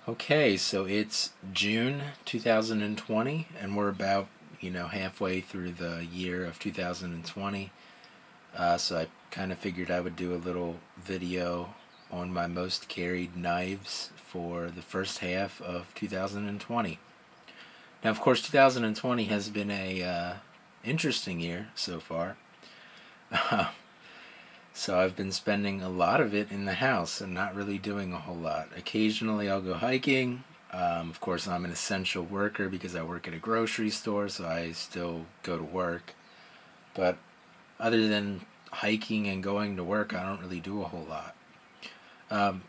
Okay, so it's June 2020, and we're about, halfway through the year of 2020. So I kind of figured I would do a little video on my most carried knives for the first half of 2020. Now, of course, 2020 has been a interesting year so far. So I've been spending a lot of it in the house and not really doing a whole lot. Occasionally I'll go hiking. Of course, I'm an essential worker because I work at a grocery store, so I still go to work. But other than hiking and going to work, I don't really do a whole lot.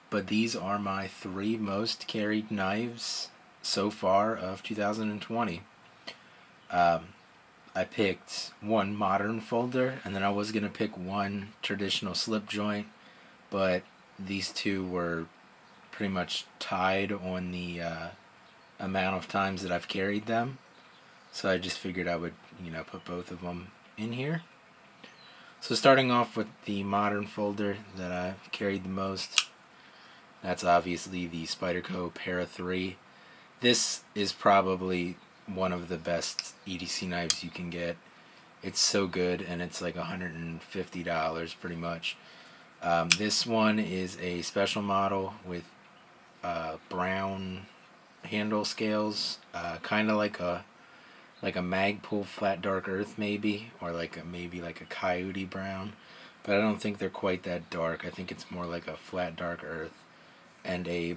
But these are my three most carried knives so far of 2020. Um, I picked one modern folder, and then I was going to pick one traditional slip joint, but these two were pretty much tied on the amount of times that I've carried them. So I just figured I would, put both of them in here. So starting off with the modern folder that I've carried the most, that's obviously the Spyderco Para 3. This is probably one of the best EDC knives you can get. It's so good, and it's like $150 pretty much. This one is a special model with brown handle scales, kind of like a Magpul Flat Dark Earth maybe, or maybe like a Coyote Brown, but I don't think they're quite that dark. I think it's more like a Flat Dark Earth, and a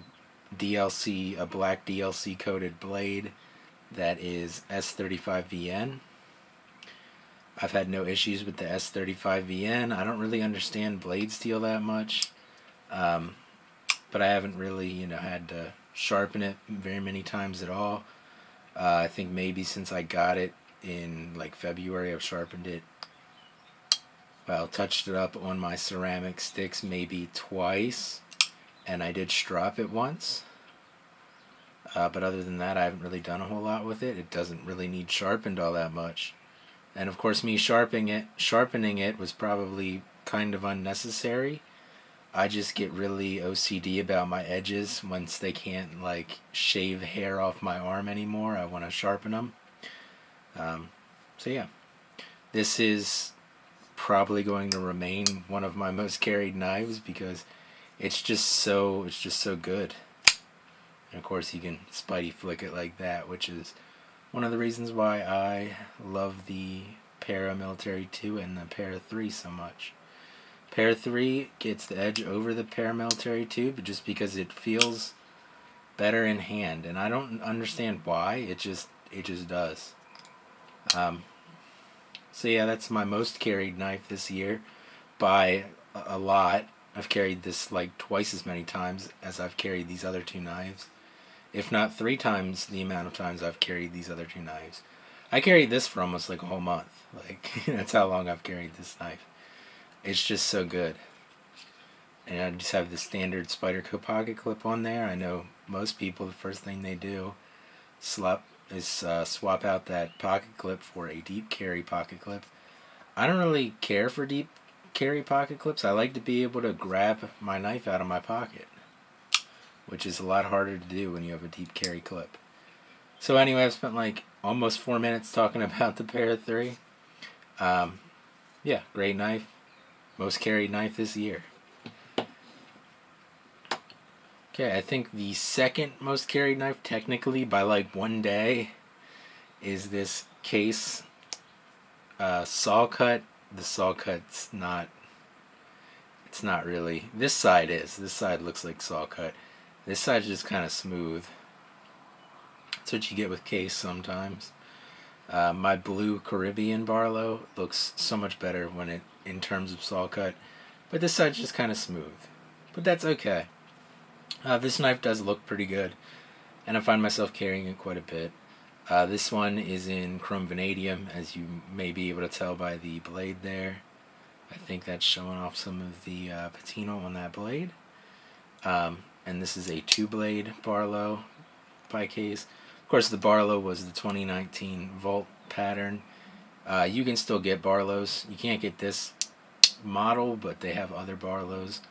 black DLC coated blade that is S35VN. I've had no issues with the S35VN. I don't really understand blade steel that much, but I haven't really, had to sharpen it very many times at all. I think maybe since I got it in like February, I've sharpened it, well, touched it up on my ceramic sticks maybe twice, and I did strop it once. But other than that, I haven't really done a whole lot with it. It doesn't really need sharpened all that much. And of course, me sharpening it was probably kind of unnecessary. I just get really OCD about my edges once they can't like shave hair off my arm anymore. I want to sharpen them. So yeah, this is probably going to remain one of my most carried knives because it's just so good. And of course, you can Spidey flick it like that, which is one of the reasons why I love the Paramilitary 2 and the Para 3 so much. Para 3 gets the edge over the Paramilitary 2, but just because it feels better in hand, and I don't understand why. It just does. Um, so yeah, that's my most carried knife this year by a lot. I've carried this like twice as many times as I've carried these other two knives, if not three times the amount of times I've carried these other two knives. I carried this for almost like a whole month. Like that's how long I've carried this knife. It's just so good. And I just have the standard Spyderco pocket clip on there. I know most people, the first thing they do swap out that pocket clip for a deep carry pocket clip. I don't really care for deep carry pocket clips. I like to be able to grab my knife out of my pocket, which is a lot harder to do when you have a deep carry clip. So anyway, I've spent like almost 4 minutes talking about the Para 3. Yeah, great knife. Most carried knife this year. Okay, I think the second most carried knife, technically by like one day, is this Case saw cut. The saw cut's not. It's not really. This side is. This side looks like saw cut. This side's just kind of smooth. That's what you get with Case sometimes. My blue Caribbean Barlow looks so much better in terms of saw cut, but this side's just kind of smooth. But that's okay. This knife does look pretty good, and I find myself carrying it quite a bit. This one is in chrome vanadium, as you may be able to tell by the blade there. I think that's showing off some of the patina on that blade. And this is a two-blade Barlow by Case. Of course, the Barlow was the 2019 Volt pattern. You can still get Barlows. You can't get this model, but they have other Barlows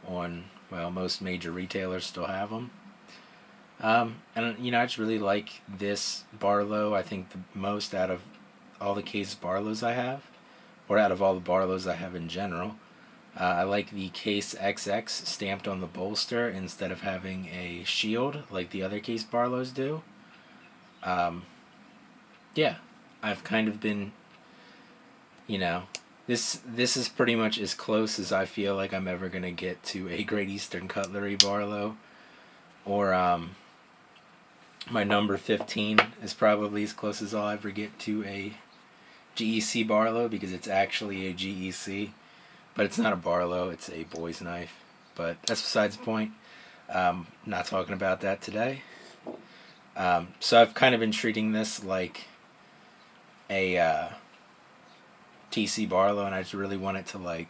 on, well, most major retailers still have them. And I just really like this Barlow. I think the most out of all the Case Barlows I have, or out of all the Barlows I have in general. I like the Case XX stamped on the bolster instead of having a shield like the other Case Barlows do. Um, yeah, I've kind of been, you know, this is pretty much as close as I feel like I'm ever gonna get to a Great Eastern Cutlery Barlow, or my number 15 is probably as close as I'll ever get to a GEC Barlow because it's actually a GEC, but it's not a Barlow, it's a boy's knife. But that's besides the point. Not talking about that today. So I've kind of been treating this like a TC Barlow, and I just really want it to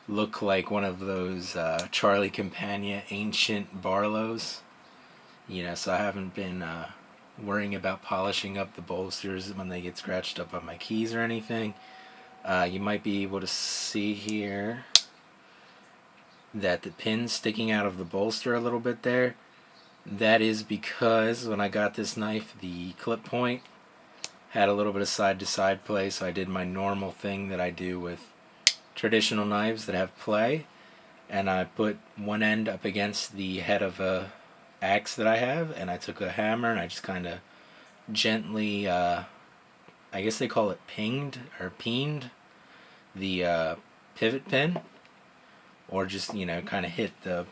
look like one of those Charlie Campagna ancient Barlows. So I haven't been worrying about polishing up the bolsters when they get scratched up on my keys or anything. You might be able to see here that the pin's sticking out of the bolster a little bit there. That is because when I got this knife, the clip point had a little bit of side to side play, so I did my normal thing that I do with traditional knives that have play, and I put one end up against the head of a axe that I have, and I took a hammer and I just kind of gently, I guess they call it pinged or peened the pivot pin, or just kind of hit the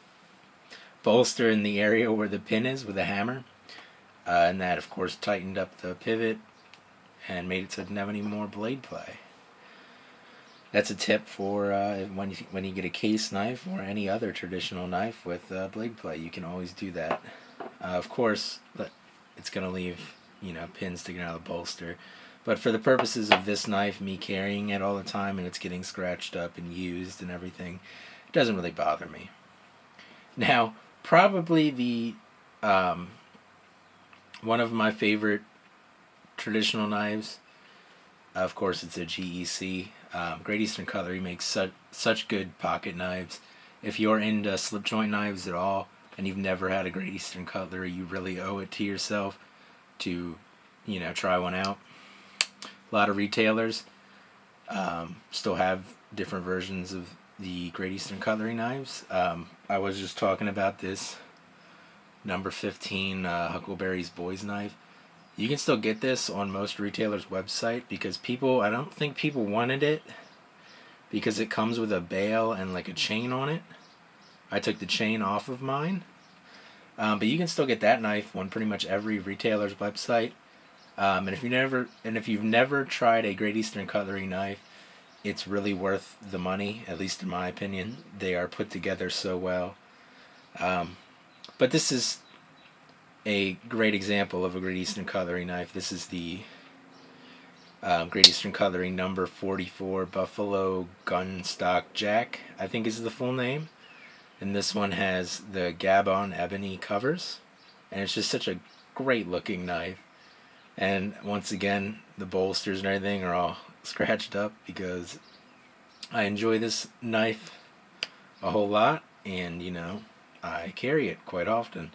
bolster in the area where the pin is with a hammer, and that of course tightened up the pivot and made it so it didn't have any more blade play. That's a tip for when you get a case knife or any other traditional knife with blade play. You can always do that. Of course, it's going to leave pins sticking out of the bolster. But for the purposes of this knife, me carrying it all the time and it's getting scratched up and used and everything, it doesn't really bother me. Now, probably the one of my favorite traditional knives, of course, it's a GEC. Great Eastern Cutlery makes such good pocket knives. If you're into slip joint knives at all and you've never had a Great Eastern Cutlery, you really owe it to yourself to try one out. A lot of retailers still have different versions of the Great Eastern Cutlery knives. I was just talking about this number 15 Huckleberry's boys knife. You can still get this on most retailers' website because I don't think people wanted it because it comes with a bail and like a chain on it. I took the chain off of mine. But you can still get that knife on pretty much every retailer's website. And if you've never tried a Great Eastern Cutlery knife, it's really worth the money, at least in my opinion. They are put together so well. But this is a great example of a Great Eastern Cutlery knife. This is the Great Eastern Cutlery number 44 Buffalo Gunstock Jack, I think is the full name. And this one has the Gabon ebony covers. And it's just such a great looking knife. And once again, the bolsters and everything are all scratched up because I enjoy this knife a whole lot, and I carry it quite often.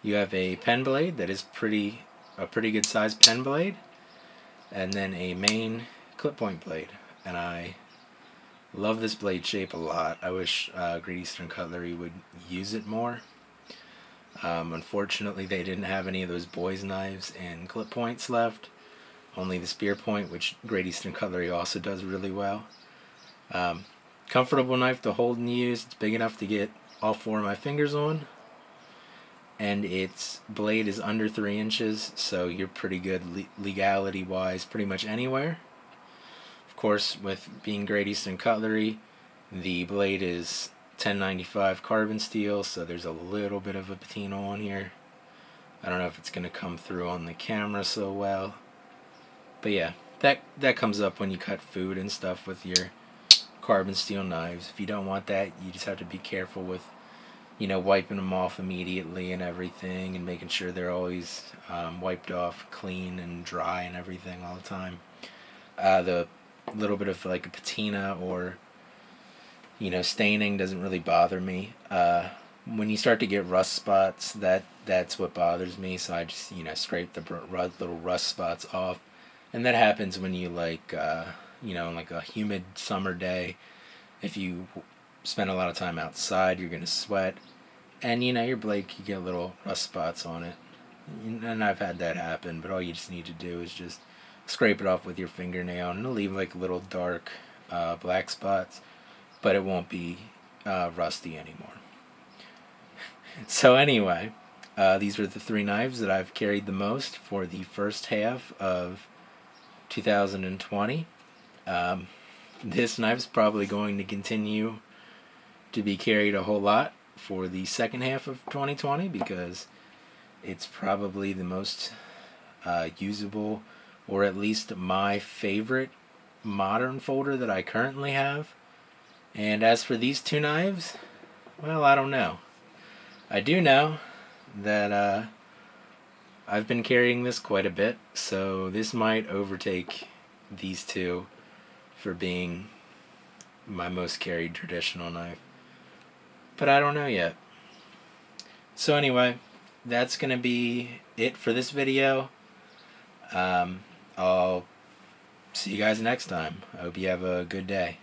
You have a pen blade that is a pretty good sized pen blade, and then a main clip point blade. And I love this blade shape a lot. I wish Great Eastern Cutlery would use it more. Unfortunately, they didn't have any of those boys' knives and clip points left. Only the spear point, which Great Eastern Cutlery also does really well. Comfortable knife to hold and use. It's big enough to get all four of my fingers on. And its blade is under 3 inches, so you're pretty good legality-wise pretty much anywhere. Of course, with being Great Eastern Cutlery, the blade is 1095 carbon steel, so there's a little bit of a patina on here. I don't know if it's going to come through on the camera so well. But yeah, that comes up when you cut food and stuff with your carbon steel knives. If you don't want that, you just have to be careful with wiping them off immediately and everything, and making sure they're always wiped off clean and dry and everything all the time. The little bit of like a patina or staining doesn't really bother me. when you start to get rust spots, that's what bothers me. So I just scrape the little rust spots off, and that happens when you like a humid summer day. If you spend a lot of time outside, you're gonna sweat, and your blade can get little rust spots on it. And I've had that happen, but all you just need to do is just scrape it off with your fingernail, and it'll leave like little dark black spots, but it won't be rusty anymore. So anyway, these are the 3 knives that I've carried the most for the first half of 2020. This knife's probably going to continue to be carried a whole lot for the second half of 2020 because it's probably the most usable, or at least my favorite modern folder that I currently have. And as for these 2 knives, well, I don't know. I do know that I've been carrying this quite a bit, so this might overtake these 2 for being my most carried traditional knife. But I don't know yet. So anyway, that's going to be it for this video. I'll see you guys next time. I hope you have a good day.